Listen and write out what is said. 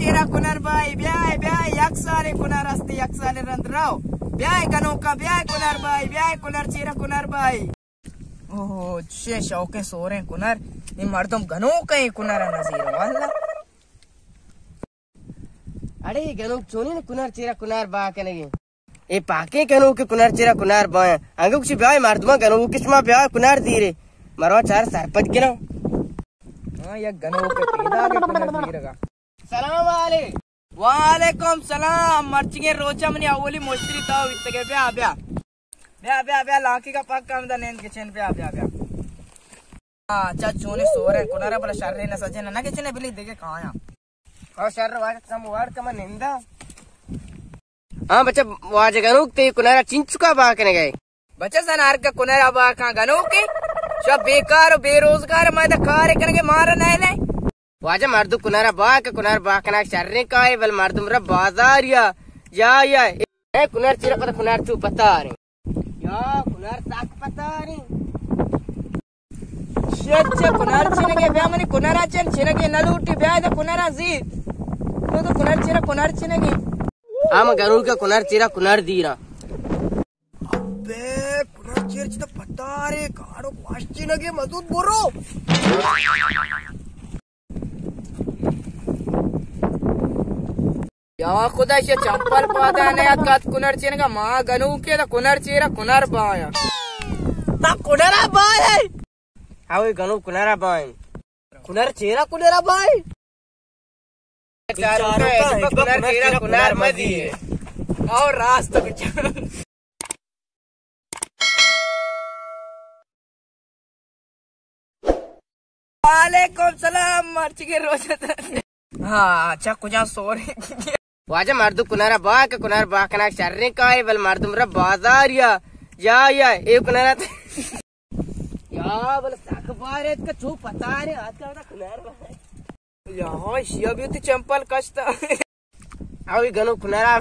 चेहरा कुनार भाई ब्याय ब्याय एक साले कुनार अस्ती एक साले रंद्राव ब्याय गनो का ब्याय कुनार भाई ब्याय कुनार चेहरा कुनार भाई ओहो छे शौके सोरे कुनार ये मर्दम गनो कहीं कुनार नजीर वाला अरे गनो चोनी ने कुनार चेहरा कुनार बा कनेगे ए पाके गनो के कुनार चेहरा कुनार बा अंगु कुछ ब्याय मर्दमा गनो किस्मा ब्याय कुनार दीरे मरवा चार सरपंच के ना हां ये गनो के पैदा के कुनार दीरेगा सलाम वालेकुम वालेकुम सलाम मर्चिगे रोचा मनी अवली मोस्त्री ताव इतगे ब्या ब्या ब्या ब्या ब्या लाकी का पक्का हमदा नेन किचन ब्या ब्या ब्या हां अच्छा चोने सोरे कुनारा बला शर्रे न सजे न किचन बिली देखे कहां या और शर्र वाज सम वार कम निंदा हां बच्चा वाज गनो ते कुनारा चिंचुका बा कने गए बच्चा सनार का कुनारा बा का गनो के सब बेकार बेरोजगार मैं द कार्य करके मार न ले वाजा मर्दु कुनारा बा के कुनार बा कना शर्रे का है बल मर्दुम रा बाजार या ए कुनार चिरा पता कुनार तू पता रे या कुनार ताक पता रे शेच कुनार चिने के ब्या मने कुनारा चन चिने के नलूटी ब्या द कुनारा जी तो कुनार चिरा कुनार चिने के हम गरुड़ का कुनार चिरा कुनार दीरा अबे कुनार चिर तो पता रे काड़ो क्वेश्चन के मजूद बोरो या खुदा से चंपल पादा ने कत कुनर चेन का मां गनु के द कुनर चेरा कुनर बाया ता कुनरा बाय हाउ गनु कुनारा बाय कुनर चेरा कुनरा बाय कुनर चेरा कुनर मदी और रास्ता कुछ वालेकुम सलाम मर्ची के रोजा हाँ अच्छा कुछ सोरे वाजा मर्दु कुनारा बा के कुनार बा कना शर्रे का है बल मर्दुम रा बाजार या ए कुनारा या बल साख बारे का छू पता रे आता ना कुनार बा या शिया भी तो चंपल कष्ट आवी गनो कुनारा